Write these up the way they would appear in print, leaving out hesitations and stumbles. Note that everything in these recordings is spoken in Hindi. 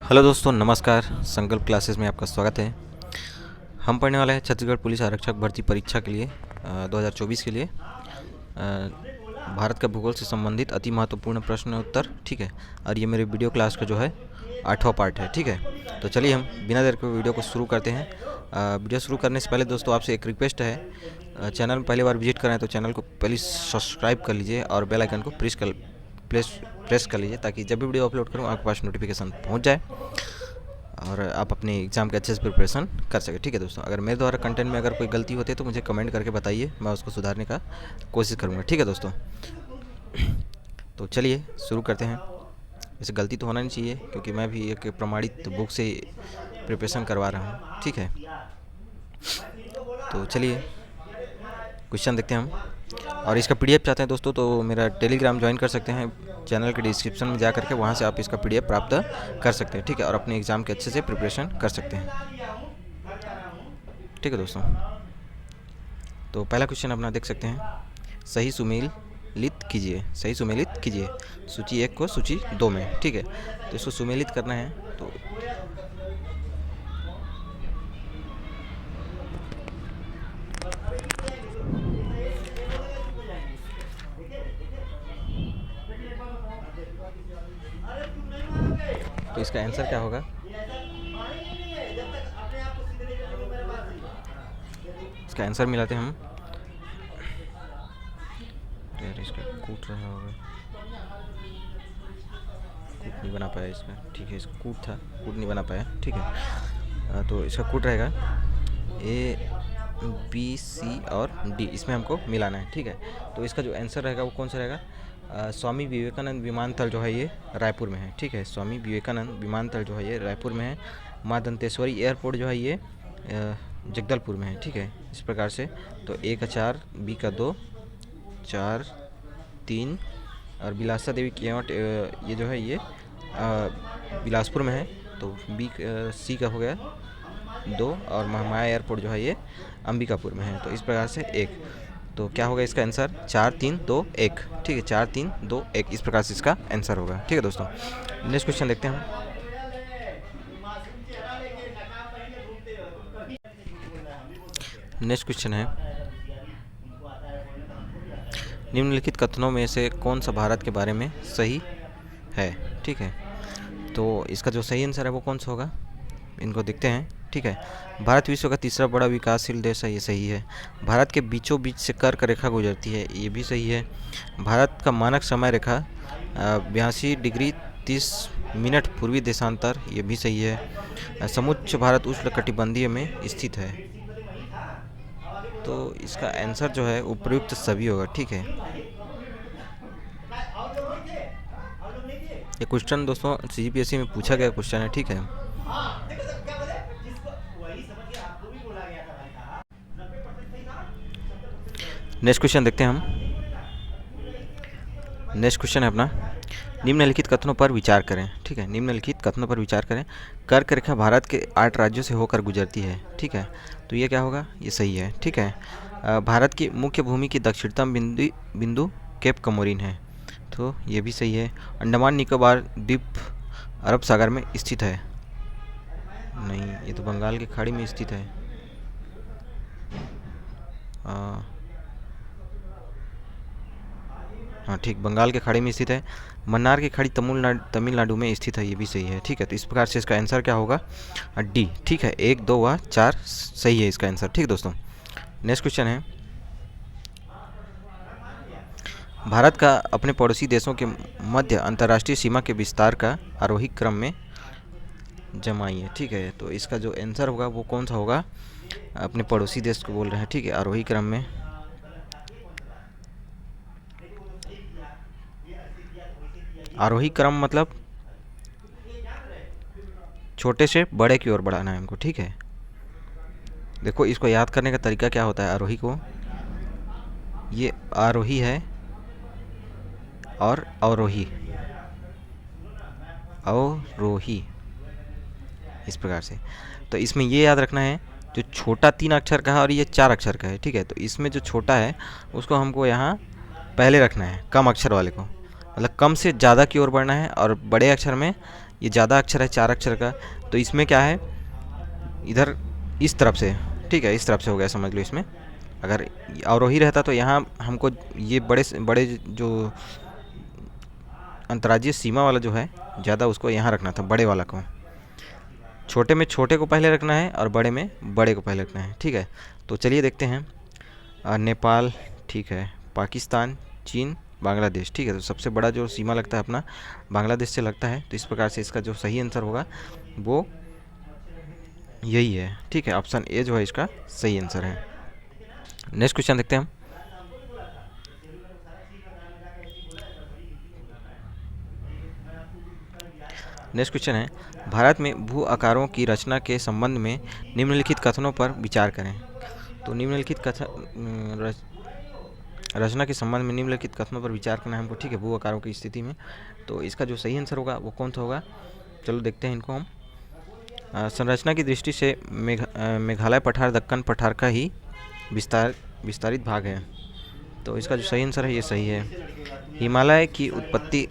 हेलो दोस्तों, नमस्कार। संकल्प क्लासेस में आपका स्वागत है। हम पढ़ने वाले हैं छत्तीसगढ़ पुलिस आरक्षक भर्ती परीक्षा के लिए 2024 के लिए भारत का भूगोल से संबंधित अति महत्वपूर्ण प्रश्न उत्तर। ठीक है, और ये मेरे वीडियो क्लास का जो है 8वां पार्ट है। ठीक है, तो चलिए हम बिना देर के वीडियो को शुरू करते हैं। वीडियो शुरू करने से पहले दोस्तों आपसे एक रिक्वेस्ट है, चैनल में पहली बार विजिट करें तो चैनल को पहले सब्सक्राइब कर लीजिए और बेल आइकन को प्रेस कर लीजिए, ताकि जब भी वीडियो अपलोड करूँ आपके पास नोटिफिकेशन पहुंच जाए और आप अपने एग्ज़ाम के अच्छे से प्रिपरेशन कर सकें। ठीक है दोस्तों, अगर मेरे द्वारा कंटेंट में अगर कोई गलती होती है तो मुझे कमेंट करके बताइए, मैं उसको सुधारने का कोशिश करूँगा। ठीक है दोस्तों, तो चलिए शुरू करते हैं। वैसे गलती तो होना नहीं चाहिए क्योंकि मैं भी एक प्रमाणित बुक से प्रिपरेशन करवा रहा हूँ। ठीक है, तो चलिए क्वेश्चन देखते हैं हम। और इसका पीडीएफ चाहते हैं दोस्तों तो मेरा टेलीग्राम ज्वाइन कर सकते हैं, चैनल के डिस्क्रिप्शन में जा करके वहाँ से आप इसका पीडीएफ प्राप्त कर सकते हैं। ठीक है, और अपने एग्ज़ाम के अच्छे से प्रिपरेशन कर सकते हैं। ठीक है दोस्तों, तो पहला क्वेश्चन अपना देख सकते हैं। सही सुमेलित कीजिए, सही सुमेलित कीजिए सूची 1 को सूची 2 में। ठीक है, तो इसको सुमेलित करना है तो इसका आंसर क्या होगा? इसका आंसर मिलाते हैं हम। यार इसका कूट रहा होगा, कूट नहीं बना पाया इसका। ठीक है, इसका कूट था, कूट नहीं बना पाया। ठीक है, तो इसका कूट रहेगा ए बी सी और डी, इसमें हमको मिलाना है। ठीक है, तो इसका जो आंसर रहेगा वो कौन सा रहेगा? स्वामी विवेकानंद विमानतल जो है ये रायपुर में है। ठीक है, स्वामी विवेकानंद विमानतल जो है ये रायपुर में है। माँ दंतेश्वरी एयरपोर्ट जो है ये जगदलपुर में है। ठीक है, इस प्रकार से तो ए का 4, बी का 2, 4, 3 और बिलासा देवी केवट ये जो है ये बिलासपुर में है। तो बी सी का हो गया 2 और महामाया एयरपोर्ट जो है ये अंबिकापुर में है। तो इस प्रकार से 1, तो क्या होगा इसका आंसर? 4, 3, 2, 1। ठीक है, 4, 3, 2, 1 इस प्रकार से इसका आंसर होगा। ठीक है दोस्तों, नेक्स्ट क्वेश्चन देखते हैं हम। नेक्स्ट क्वेश्चन है, निम्नलिखित कथनों में से कौन सा भारत के बारे में सही है? ठीक है, तो इसका जो सही आंसर है वो कौन सा होगा, इनको देखते हैं। ठीक है, भारत विश्व का तीसरा बड़ा विकासशील देश है, ये सही है। भारत के बीचों बीच से कर्क रेखा गुजरती है, ये भी सही है। भारत का मानक समय रेखा 82 डिग्री 30 मिनट पूर्वी देशांतर, ये भी सही है। समुच्च भारत उष्णकटिबंधीय में स्थित है, तो इसका आंसर जो है उपयुक्त सभी होगा। ठीक है, ये क्वेश्चन दोस्तों सीजीपीएससी में पूछा गया क्वेश्चन है। ठीक है, नेक्स्ट क्वेश्चन देखते हैं हम। नेक्स्ट क्वेश्चन है अपना, निम्नलिखित कथनों पर विचार करें। ठीक है, निम्नलिखित कथनों पर विचार करें। कर्क रेखा भारत के 8 राज्यों से होकर गुजरती है। ठीक है, तो ये क्या होगा? ये सही है। ठीक है, भारत की मुख्य भूमि की दक्षिणतम बिंदु केप कमोरिन है, तो ये भी सही है। अंडमान निकोबार द्वीप अरब सागर में स्थित है, नहीं ये तो बंगाल की खाड़ी में स्थित है। हाँ ठीक, बंगाल के खाड़ी में स्थित है। मन्नार की खाड़ी तमिलनाडु में स्थित है, ये भी सही है। ठीक है, तो इस प्रकार से इसका आंसर क्या होगा? डी। ठीक है, 1, 2 व 4 सही है इसका आंसर। ठीक है दोस्तों, नेक्स्ट क्वेश्चन है, भारत का अपने पड़ोसी देशों के मध्य अंतर्राष्ट्रीय सीमा के विस्तार का आरोही क्रम में जमाइए। ठीक है, तो इसका जो आंसर होगा वो कौन सा होगा? अपने पड़ोसी देश को बोल रहे हैं। ठीक है, आरोही क्रम में आरोही क्रम मतलब छोटे से बड़े की ओर बढ़ाना है हमको। ठीक है, देखो इसको याद करने का तरीका क्या होता है आरोही को, ये आरोही है और अवरोही, अवरोही इस प्रकार से। तो इसमें ये याद रखना है जो छोटा 3 अक्षर का है और ये 4 अक्षर का है। ठीक है, तो इसमें जो छोटा है उसको हमको यहाँ पहले रखना है, कम अक्षर वाले को, मतलब कम से ज़्यादा की ओर बढ़ना है, और बड़े अक्षर में ये ज़्यादा अक्षर है 4 अक्षर का, तो इसमें क्या है, इधर इस तरफ से, ठीक है, इस तरफ से हो गया समझ लो। इसमें अगर अवरोही रहता तो यहाँ हमको ये बड़े से बड़े जो अंतर्राज्यीय सीमा वाला जो है ज़्यादा, उसको यहाँ रखना था, बड़े वाला को। छोटे में छोटे को पहले रखना है और बड़े में बड़े को पहले रखना है, ठीक है। तो चलिए देखते हैं। नेपाल, ठीक है, पाकिस्तान, चीन, बांग्लादेश, ठीक है। तो सबसे बड़ा जो सीमा लगता है अपना बांग्लादेश से लगता है, तो इस प्रकार से इसका जो सही आंसर होगा वो यही है, ठीक है। ऑप्शन ए जो है इसका सही आंसर है। नेक्स्ट क्वेश्चन देखते हैं हम। नेक्स्ट क्वेश्चन है, भारत में भू आकारों की रचना के संबंध में निम्नलिखित कथनों पर विचार करें। तो निम्नलिखित कथन रचना के संबंध में निम्नलिखित कथनों पर विचार करना है हमको, ठीक है, भू आकारों की स्थिति में। तो इसका जो सही आंसर होगा वो कौन सा होगा, चलो देखते हैं इनको हम। संरचना की दृष्टि से मेघालय पठार दक्कन पठार का ही विस्तारित भाग है। तो इसका जो सही आंसर है ये सही है। हिमालय की उत्पत्ति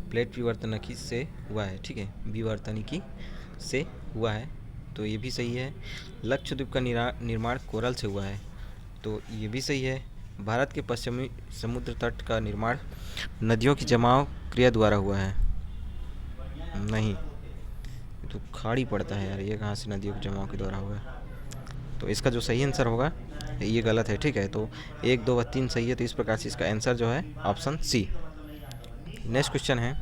प्लेट विवर्तनिकी से हुआ है, ठीक है, विवर्तनिकी से हुआ है, तो ये भी सही है। लक्षद्वीप का निर्माण कोरल से हुआ है, तो ये भी सही है। भारत के पश्चिमी समुद्र तट का निर्माण नदियों की जमाव क्रिया द्वारा हुआ है। नहीं, तो खाड़ी पड़ता है यार, ये कहाँ से नदियों के जमाव के द्वारा हुआ है। तो इसका जो सही आंसर होगा ये गलत है, ठीक है। तो 1, 2 व 3 सही है, तो इस प्रकार से इसका आंसर जो है ऑप्शन सी। नेक्स्ट क्वेश्चन है,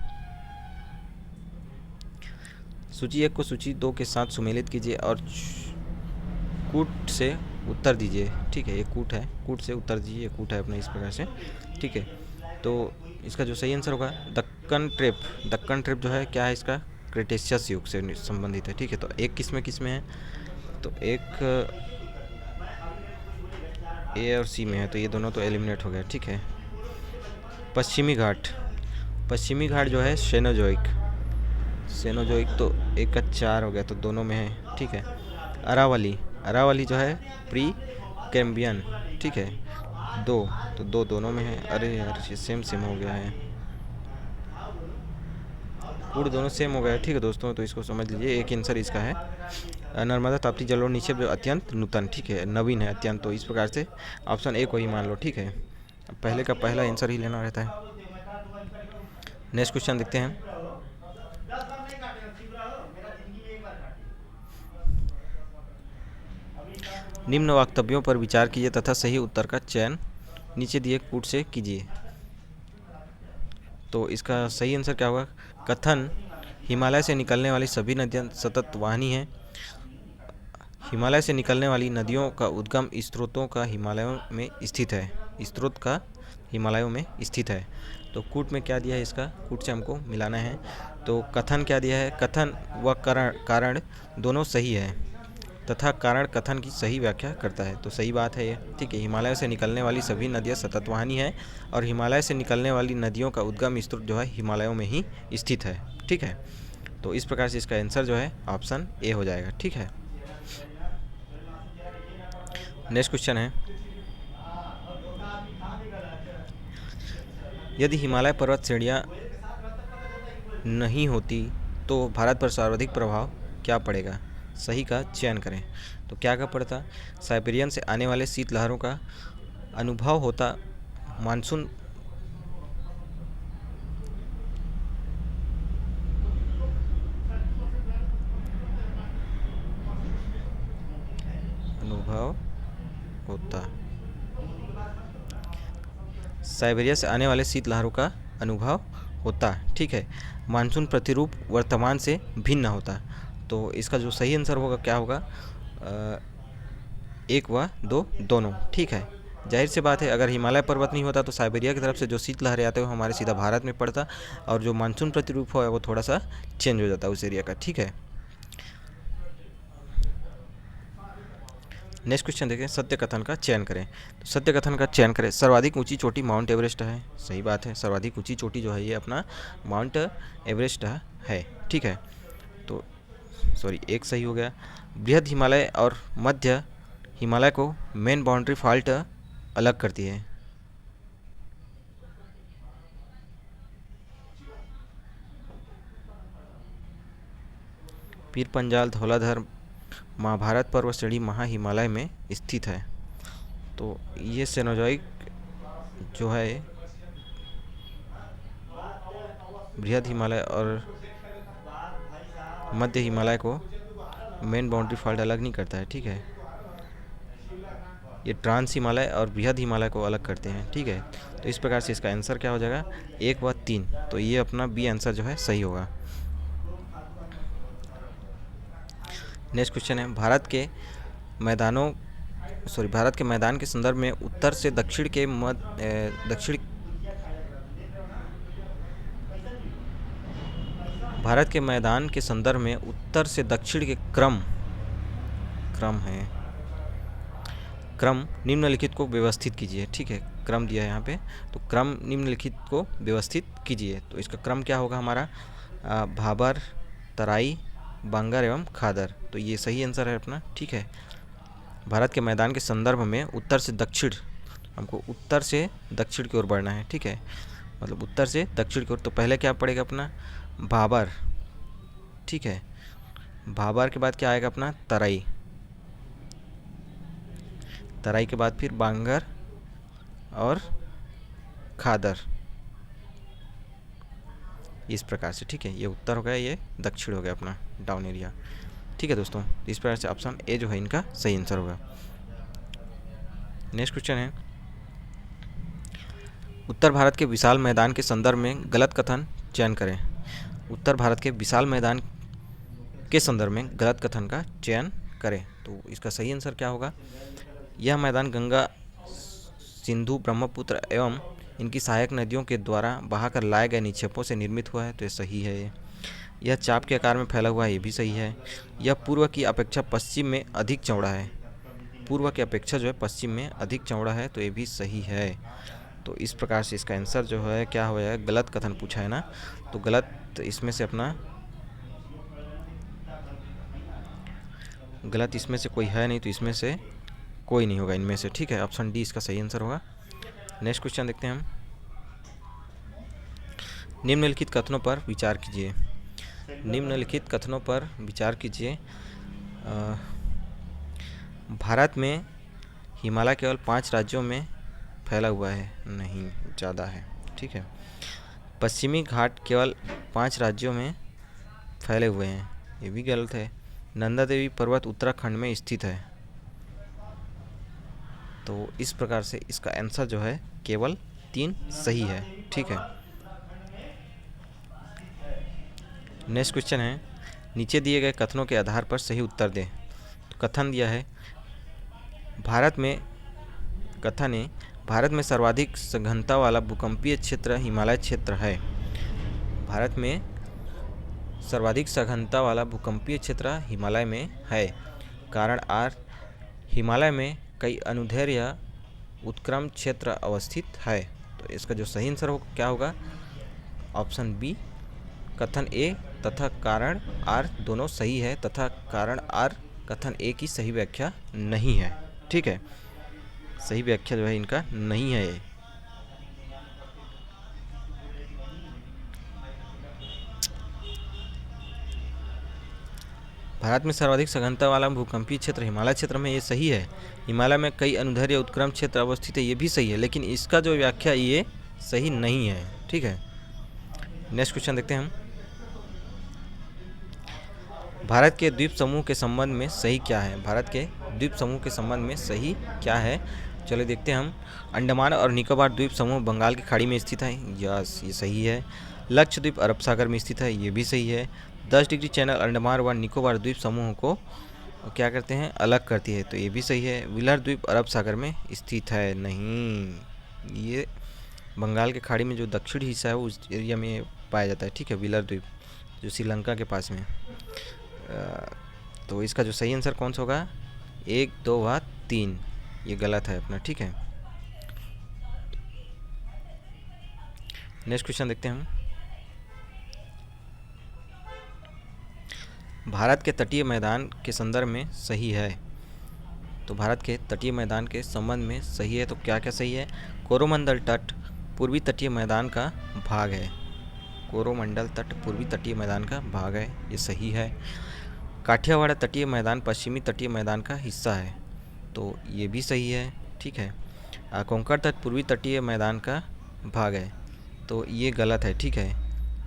सूची 1 को सूची 2 के साथ सुमेलित कीजिए और कूट से उत्तर दीजिए, ठीक है। ये कूट है, कूट से उत्तर दीजिए, कूट है अपने इस प्रकार से, ठीक है। तो इसका जो सही आंसर होगा दक्कन ट्रेप जो है क्या है, इसका क्रेटेशियस युग से संबंधित है, ठीक है। तो एक किस में है, तो एक ए और सी में है, तो ये दोनों तो एलिमिनेट हो गया, ठीक है। पश्चिमी घाट जो है सेनोजोइक, तो 1 का 4 हो गया, तो दोनों में है, ठीक है। अरावली जो है प्री कैम्बियन, ठीक है, 2, तो दोनों में है। अरे यार ये सेम हो गया है, पूरे दोनों सेम हो गया है, ठीक है दोस्तों। तो इसको समझ लीजिए, एक आंसर इसका है नर्मदा ताप्ती जलोढ़ निक्षेप जो अत्यंत नूतन, ठीक है, नवीन है अत्यंत। तो इस प्रकार से ऑप्शन ए को ही मान लो, ठीक है। पहले का पहला आंसर ही लेना रहता है। नेक्स्ट क्वेश्चन देखते हैं। निम्न वक्तव्यों पर विचार कीजिए तथा सही उत्तर का चयन नीचे दिए कूट से कीजिए। तो इसका सही आंसर क्या होगा, कथन हिमालय से निकलने वाली सभी नदियाँ सतत वाहिनी हैं। हिमालय से निकलने वाली नदियों का उद्गम स्रोतों का हिमालयों में स्थित है। तो कूट में क्या दिया है, इसका कूट से हमको मिलाना है। तो कथन क्या दिया है, कथन व कारण दोनों सही है तथा कारण कथन की सही व्याख्या करता है। तो सही बात है ये, ठीक है। हिमालय से निकलने वाली सभी नदियाँ सततवाहिनी है और हिमालय से निकलने वाली नदियों का उद्गम स्रोत जो है हिमालयों में ही स्थित है, ठीक है। तो इस प्रकार से इसका आंसर जो है ऑप्शन ए हो जाएगा, ठीक है। नेक्स्ट क्वेश्चन है, यदि हिमालय पर्वत श्रेणियाँ नहीं होती तो भारत पर सर्वाधिक प्रभाव क्या पड़ेगा, सही का चयन करें। तो क्या पड़ता, साइबेरियन से आने वाले शीतलहरों का अनुभव होता, मानसून अनुभव होता, साइबेरिया से आने वाले शीतलहरों का अनुभव होता, ठीक है। मानसून प्रतिरूप वर्तमान से भिन्न होता। तो इसका जो सही आंसर होगा क्या होगा, 1 व 2 दोनों, ठीक है। जाहिर सी बात है, अगर हिमालय पर्वत नहीं होता तो साइबेरिया की तरफ से जो शीतलहरें आते हैं वो हमारे सीधा भारत में पड़ता और जो मानसून प्रतिरूप है वो थोड़ा सा चेंज हो जाता उस एरिया का, ठीक है। नेक्स्ट क्वेश्चन देखें, सत्य कथन का चयन करें। तो सत्य कथन का चयन करें, सर्वाधिक ऊंची चोटी माउंट एवरेस्ट है, सही बात है। सर्वाधिक ऊंची चोटी जो है ये अपना माउंट एवरेस्ट है, ठीक है। तो एक सही हो गया। बृहद हिमालय और मध्य हिमालय को मेन बाउंड्री फॉल्ट अलग करती है। पीर पंजाल धौलाधर महाभारत पर्वत श्रेणी महा हिमालय में स्थित है। तो ये सेनोजोइक जो है बृहद हिमालय और मध्य हिमालय को मेन बाउंड्री फॉल्ट अलग नहीं करता है, ठीक है। ये ट्रांस हिमालय और बृहद हिमालय को अलग करते हैं, ठीक है। तो इस प्रकार से इसका आंसर क्या हो जाएगा, 1 व 3। तो ये अपना बी आंसर जो है सही होगा। नेक्स्ट क्वेश्चन है, भारत के मैदान के संदर्भ में उत्तर से दक्षिण के भारत के मैदान के संदर्भ में उत्तर से दक्षिण के क्रम निम्नलिखित को व्यवस्थित कीजिए, ठीक है। क्रम दिया है यहाँ पे, तो क्रम निम्नलिखित को व्यवस्थित कीजिए। तो इसका क्रम क्या होगा हमारा, भाबर, तराई, बांगर एवं खादर। तो ये सही आंसर है अपना, ठीक है। भारत के मैदान के संदर्भ में उत्तर से दक्षिण, हमको उत्तर से दक्षिण की ओर बढ़ना है, ठीक है। मतलब उत्तर से दक्षिण की ओर। तो पहले क्या पड़ेगा अपना, भाबर, ठीक है। भाबर के बाद क्या आएगा अपना, तराई। तराई के बाद फिर बांगर और खादर, इस प्रकार से, ठीक है। ये उत्तर हो गया, ये दक्षिण हो गया अपना डाउन एरिया, ठीक है दोस्तों। इस प्रकार से ऑप्शन ए जो है इनका सही आंसर होगा। नेक्स्ट क्वेश्चन है, उत्तर भारत के विशाल मैदान के संदर्भ में गलत कथन चयन करें। उत्तर भारत के विशाल मैदान के संदर्भ में गलत कथन का चयन करें। तो इसका सही आंसर क्या होगा, यह मैदान गंगा, सिंधु, ब्रह्मपुत्र एवं इनकी सहायक नदियों के द्वारा बहाकर लाए गए निक्षेपों से निर्मित हुआ है। तो ये सही है। यह चाप के आकार में फैला हुआ है, ये भी सही है। यह पूर्व की अपेक्षा पश्चिम में अधिक चौड़ा है, पूर्व की अपेक्षा जो है पश्चिम में अधिक चौड़ा है। तो ये भी सही है। तो इस प्रकार से इसका आंसर जो है क्या हो जाएगा, गलत कथन पूछा है ना, तो गलत इसमें से अपना गलत इसमें से कोई है नहीं, तो इसमें से कोई नहीं होगा इनमें से, ठीक है। ऑप्शन डी इसका सही आंसर होगा। नेक्स्ट क्वेश्चन देखते हैं हम, निम्नलिखित कथनों पर विचार कीजिए। निम्नलिखित कथनों पर विचार कीजिए। भारत में हिमालय केवल 5 राज्यों में फैला हुआ है, नहीं, ज़्यादा है, ठीक है। पश्चिमी घाट केवल 5 राज्यों में फैले हुए हैं, ये भी गलत है। नंदा देवी पर्वत उत्तराखंड में स्थित है। तो इस प्रकार से इसका आंसर जो है केवल 3 सही है, ठीक है। नेक्स्ट क्वेश्चन है, नीचे दिए गए कथनों के आधार पर सही उत्तर दें। तो कथन दिया है, भारत में सर्वाधिक सघनता वाला भूकंपीय क्षेत्र हिमालय क्षेत्र है। भारत में सर्वाधिक सघनता वाला भूकंपीय क्षेत्र हिमालय में है। कारण आर, हिमालय में कई अनुदैर्घ्य या उत्क्रम क्षेत्र अवस्थित है। तो इसका जो सही आंसर हो क्या होगा, ऑप्शन बी, कथन ए तथा कारण आर दोनों सही है, तथा कारण आर कथन ए की सही व्याख्या नहीं है, ठीक है। सही व्याख्या जो है इनका नहीं है ये। भारत में सर्वाधिक सघनता वाला भूकंपीय क्षेत्र हिमालय क्षेत्र में, ये सही है। हिमालय में कई अनुदैर्घ्य उत्क्रम क्षेत्र अवस्थित है, ये भी सही है, लेकिन इसका जो व्याख्या ये सही नहीं है, ठीक है। नेक्स्ट क्वेश्चन देखते हैं हम, भारत के द्वीप समूह के संबंध में सही क्या है। भारत के द्वीप समूह के संबंध में सही क्या है, चलो देखते हैं हम। अंडमान और निकोबार द्वीप समूह बंगाल की खाड़ी में स्थित है, यस, ये सही है। लक्षद्वीप अरब सागर में स्थित है, ये भी सही है। 10 डिग्री चैनल अंडमान व निकोबार द्वीप समूह को क्या करते हैं, अलग करती है, तो ये भी सही है। व्हीलर द्वीप अरब सागर में स्थित है, नहीं, ये बंगाल की खाड़ी में जो दक्षिणी हिस्सा है उस एरिया में पाया जाता है, ठीक है। व्हीलर द्वीप जो श्रीलंका के पास में। तो इसका जो सही आंसर कौन सा होगा, 1, 2 व 3, ये गलत है अपना, ठीक है। नेक्स्ट क्वेश्चन देखते हैं हम, भारत के तटीय मैदान के संदर्भ में सही है। तो भारत के तटीय मैदान के संबंध में सही है, तो क्या क्या सही है, कोरोमंडल तट पूर्वी तटीय मैदान का भाग है। कोरोमंडल तट पूर्वी तटीय मैदान का भाग है, ये सही है। काठियावाड़ तटीय मैदान पश्चिमी तटीय मैदान का हिस्सा है, तो ये भी सही है, ठीक है। कोंकण तट पूर्वी तटीय मैदान का भाग है, तो ये गलत है, ठीक है।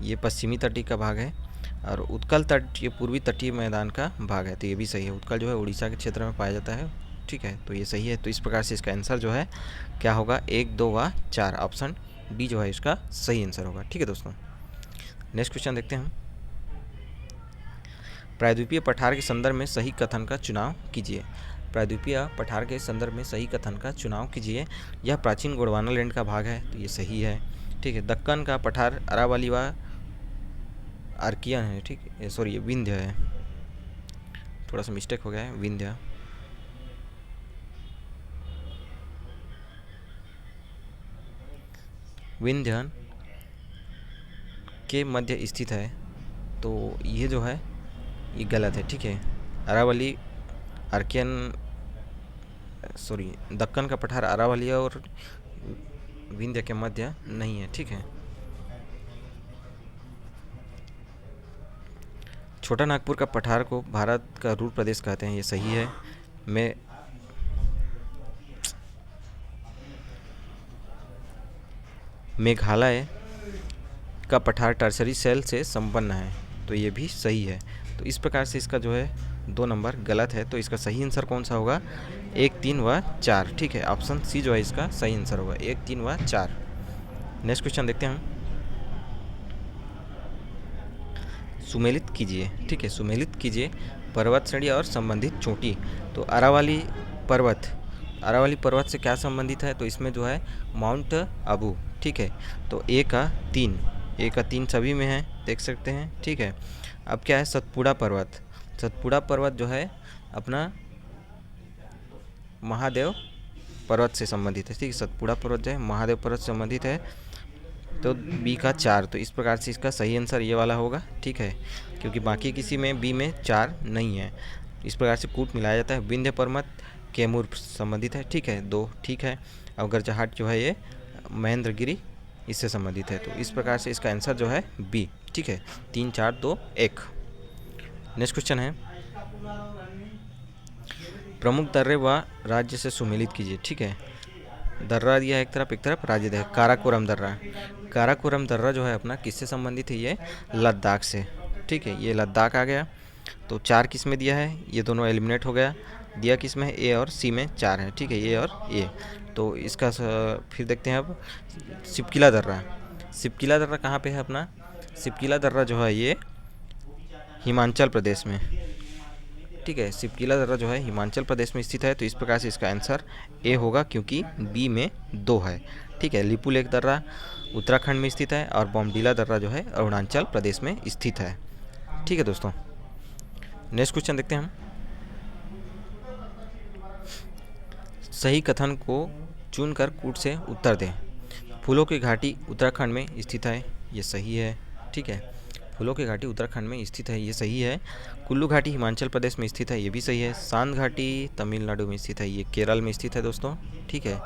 ये पश्चिमी तटीय का भाग है। और उत्कल तट ये पूर्वी तटीय मैदान का भाग है, तो ये भी सही है। उत्कल जो है उड़ीसा के क्षेत्र में पाया जाता है, ठीक है, तो ये सही है। तो इस प्रकार से इसका आंसर जो है क्या होगा, 1, 2 व 4, ऑप्शन डी जो है इसका सही आंसर होगा, ठीक है दोस्तों। नेक्स्ट क्वेश्चन देखते हैं हम। प्रायद्वीपीय पठार के संदर्भ में सही कथन का चुनाव कीजिए। प्रायद्वीपीय पठार के संदर्भ में सही कथन का चुनाव कीजिए। यह प्राचीन गोंडवाना लैंड का भाग है, तो ये सही है, ठीक है। दक्कन का पठार अरावली व आर्कियन है, ठीक है, सॉरी ये विंध्य है, थोड़ा सा मिस्टेक हो गया है, विंध्य। विंध्य के मध्य स्थित है, तो ये जो है ये गलत है, ठीक है। अरावली आर्कियन सॉरी दक्कन का पठार अरावली और विंध्य के मध्य नहीं है, ठीक है। छोटा नागपुर का पठार को भारत का रूर प्रदेश कहते हैं, ये सही है। मेघालय का पठार टर्सरी सेल से संपन्न है, तो ये भी सही है। तो इस प्रकार से इसका जो है 2 नंबर गलत है, तो इसका सही आंसर कौन सा होगा, 1, 3 व 4, ठीक है। ऑप्शन सी जो है इसका सही आंसर होगा, 1, 3 व 4। नेक्स्ट क्वेश्चन देखते हैं हम। सुमेलित कीजिए, ठीक है, सुमेलित कीजिए पर्वत श्रेणी और संबंधित चोटी। तो अरावली पर्वत से क्या संबंधित है, तो इसमें जो है माउंट आबू, ठीक है। तो ए का 3 सभी में है, देख सकते हैं, ठीक है। अब क्या है, सतपुड़ा पर्वत जो है अपना महादेव पर्वत से संबंधित है, ठीक है। सतपुड़ा पर्वत जो है महादेव पर्वत से संबंधित है, तो बी का 4। तो इस प्रकार से इसका सही आंसर ये वाला होगा, ठीक है, क्योंकि बाकी किसी में बी में 4 नहीं है। इस प्रकार से कूट मिलाया जाता है। विंध्य पर्वत कैमूर संबंधित है, ठीक है, 2 ठीक है। और गरजाहट जो है ये महेंद्रगिरी इससे संबंधित है, तो इस प्रकार से इसका आंसर जो है बी, ठीक है। 3, 4, 2, 1। नेक्स्ट क्वेश्चन है, प्रमुख दर्रे व राज्य से सुमेलित कीजिए, ठीक है। दर्रा दिया है एक तरफ राज्य है, काराकोरम दर्रा जो है अपना किससे संबंधित है, ये लद्दाख से, ठीक है। ये लद्दाख आ गया। तो 4 किस में दिया है, ये दोनों एलिमिनेट हो गया। दिया किस में है, ए और सी में 4 है, ठीक है, ए और ए। तो इसका फिर देखते हैं अब सिपकिला दर्रा कहाँ पे है अपना, सिपकिला दर्रा जो है ये हिमाचल प्रदेश में, ठीक है। सिपकिला दर्रा जो है हिमाचल प्रदेश में स्थित है, तो इस प्रकार से इसका आंसर ए होगा, क्योंकि बी में 2 है, ठीक है। लिपुलेख दर्रा उत्तराखंड में स्थित है और बॉमडिला दर्रा जो है अरुणाचल प्रदेश में स्थित है, ठीक है दोस्तों। नेक्स्ट क्वेश्चन देखते हैं हम। सही कथन को चुनकर कूट से उत्तर दें। फूलों की घाटी उत्तराखंड में स्थित है, ये सही है, ठीक है। फूलों की घाटी उत्तराखंड में स्थित है, ये सही है। कुल्लू घाटी हिमाचल प्रदेश में स्थित है, ये भी सही है। सांद घाटी तमिलनाडु में स्थित है, ये केरल में स्थित है दोस्तों, ठीक है।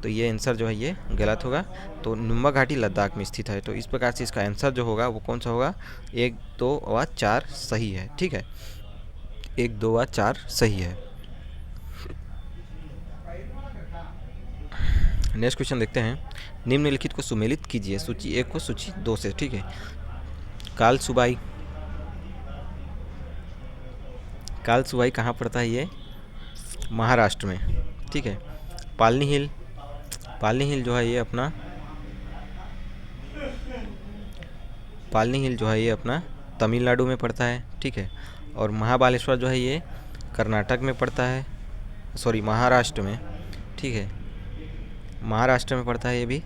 तो ये आंसर जो है ये गलत होगा। तो नुम्बा घाटी लद्दाख में स्थित है, तो इस प्रकार से इसका आंसर जो होगा वो कौन सा होगा, 1, 2 व 4 सही है, ठीक है। 1, 2 व 4 सही है। नेक्स्ट क्वेश्चन देखते हैं। निम्नलिखित को सुमेलित कीजिए, सूची 1 को सूची 2 से, ठीक है। कालसुबाई कहाँ पड़ता है, ये महाराष्ट्र में, ठीक है। पालनी हिल जो है ये अपना तमिलनाडु में पड़ता है, ठीक है। और महाबालेश्वर जो है ये कर्नाटक में पड़ता है, सॉरी महाराष्ट्र में, ठीक है, महाराष्ट्र में पड़ता है ये भी।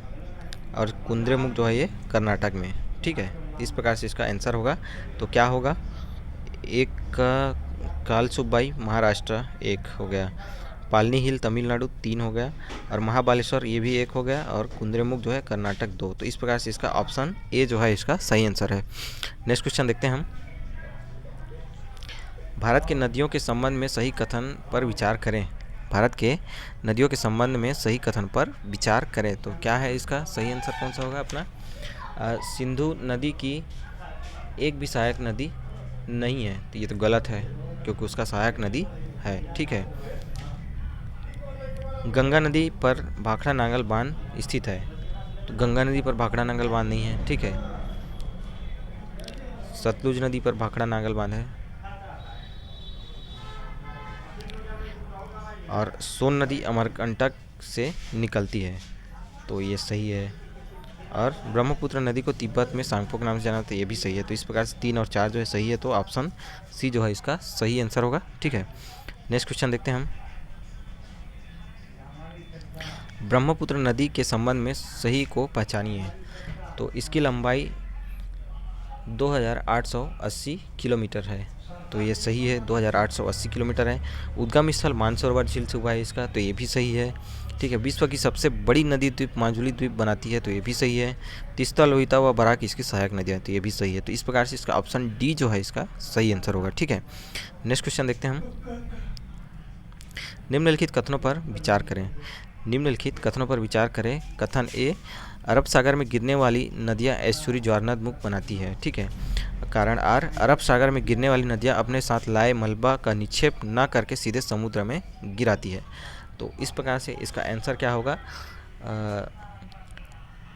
और कुद्रेमुख जो है ये कर्नाटक में, ठीक है। इस प्रकार से इसका आंसर होगा। तो क्या होगा, 1 का कालसुबाई महाराष्ट्र 1 हो गया, पालनी हिल तमिलनाडु 3 हो गया, और महाबालेश्वर ये भी 1 हो गया, और कुद्रेमुख जो है कर्नाटक 2। तो इस प्रकार से इसका ऑप्शन ए जो है इसका सही आंसर है। नेक्स्ट क्वेश्चन देखते हैं हम। भारत के नदियों के संबंध में सही कथन पर विचार करें। भारत के नदियों के संबंध में सही कथन पर विचार करें, तो क्या है इसका सही आंसर कौन सा होगा अपना, सिंधु नदी की एक भी सहायक नदी नहीं है, तो ये तो गलत है क्योंकि उसका सहायक नदी है। ठीक है, गंगा नदी पर भाखड़ा नांगल बांध स्थित है, तो गंगा नदी पर भाखड़ा नांगल बांध नहीं है। ठीक है, सतलुज नदी पर भाखड़ा नांगल बांध है, और सोन नदी अमरकंटक से निकलती है, तो ये सही है। और ब्रह्मपुत्र नदी को तिब्बत में सांगपोक नाम से जाना, तो ये भी सही है। तो इस प्रकार से 3 और 4 जो है सही है, तो ऑप्शन सी जो है इसका सही आंसर होगा। ठीक है, नेक्स्ट क्वेश्चन देखते हैं हम। ब्रह्मपुत्र नदी के संबंध में सही को पहचानिए। तो इसकी लंबाई 2880 किलोमीटर है, तो ये सही है, 2880 किलोमीटर है। उद्गम स्थल मानसरोवर झील से हुआ है इसका, तो ये भी सही है। ठीक है, विश्व की सबसे बड़ी नदी द्वीप माजुली द्वीप बनाती है, तो ये भी सही है। तीस्ता, लोहिता व बराक इसकी सहायक नदियाँ, तो ये भी सही है। तो इस प्रकार से इसका ऑप्शन डी जो है इसका सही आंसर होगा। ठीक है, नेक्स्ट क्वेश्चन देखते हैं हम। निम्नलिखित कथनों पर विचार करें। निम्नलिखित कथनों पर विचार करें। कथन ए, अरब सागर में गिरने वाली नदियाँ एस्चुरी ज्वारनद मुख बनाती है। ठीक है, कारण आर, अरब सागर में गिरने वाली नदियाँ अपने साथ लाए मलबा का निक्षेप न करके सीधे समुद्र में गिराती है। तो इस प्रकार से इसका आंसर क्या होगा,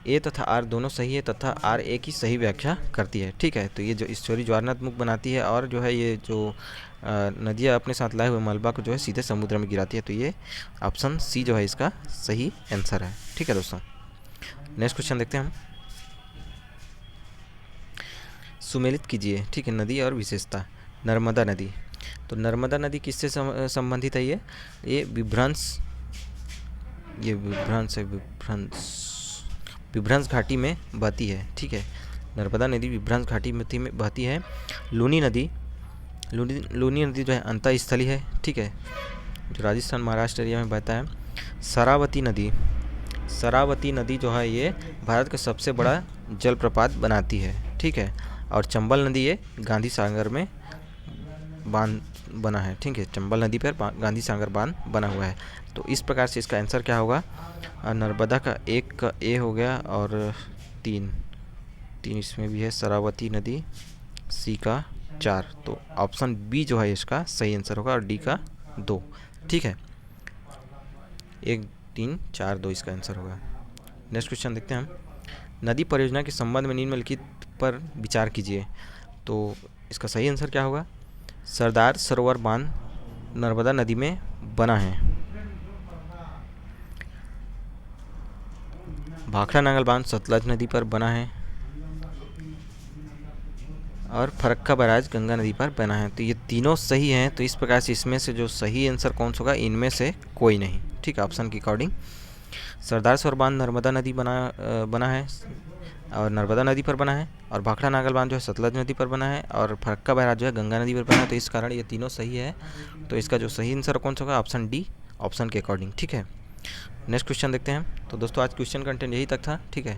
ए तथा आर दोनों सही है, तथा आर ए की सही व्याख्या करती है। ठीक है, तो ये जो एस्चुरी ज्वारनद मुख बनाती है और जो है ये जो नदियाँ अपने साथ लाए हुए मलबा को जो है सीधे समुद्र में गिराती है, तो ये ऑप्शन सी जो है इसका सही आंसर है। ठीक है दोस्तों, नेक्स्ट क्वेश्चन देखते हैं हम। सुमेलित कीजिए। ठीक है, नदी और विशेषता। नर्मदा नदी, तो नर्मदा नदी किससे संबंधित है? ये विभ्रंश, ये विभ्रंश है, विभ्रंश घाटी में बहती है। ठीक है, नर्मदा नदी विभ्रंश घाटी में बहती है। लूनी नदी, लूनी नदी जो है अंतःस्थली है। ठीक है, जो राजस्थान महाराष्ट्र एरिया में बहता है। शरावती नदी, शरावती नदी जो है ये भारत का सबसे बड़ा जलप्रपात बनाती है। ठीक है, और चंबल नदी ये गांधी सागर में बांध बना है। ठीक है, चंबल नदी पर गांधी सागर बांध बना हुआ है। तो इस प्रकार से इसका आंसर क्या होगा, नर्मदा का 1 का ए हो गया, और 3 इसमें भी है, शरावती नदी सी का 4, तो ऑप्शन बी जो है इसका सही आंसर होगा, और डी का 2। ठीक है, 1 3 4 2 इसका आंसर होगा। नेक्स्ट क्वेश्चन देखते हैं हम। नदी परियोजना के संबंध में निम्नलिखित पर विचार कीजिए। तो इसका सही आंसर क्या होगा, सरदार सरोवर बांध नर्मदा नदी में बना है। भाखड़ा नांगल बांध सतलज नदी पर बना है, और फरक्का बैराज गंगा नदी पर बना है। तो ये तीनों सही हैं। तो इस प्रकार से इसमें से जो सही आंसर कौन सा होगा, इनमें से कोई नहीं। ठीक है, ऑप्शन के अकॉर्डिंग सरदार सरोवर बांध नर्मदा नदी बना है, और नर्मदा नदी पर बना है, और भाखड़ा नांगल बांध जो है सतलज नदी पर बना है, और फरक्का बैराज जो है गंगा नदी पर बना है। तो इस कारण ये तीनों सही है। तो इसका जो सही आंसर कौन सा होगा, ऑप्शन डी, ऑप्शन के अकॉर्डिंग। ठीक है, नेक्स्ट क्वेश्चन देखते हैं। तो दोस्तों आज क्वेश्चन कंटेंट यही तक था। ठीक है,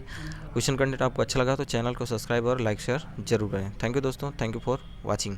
क्वेश्चन कंटेंट आपको अच्छा लगा तो चैनल को सब्सक्राइब और लाइक शेयर जरूर करें। थैंक यू दोस्तों, थैंक यू फॉर वॉचिंग।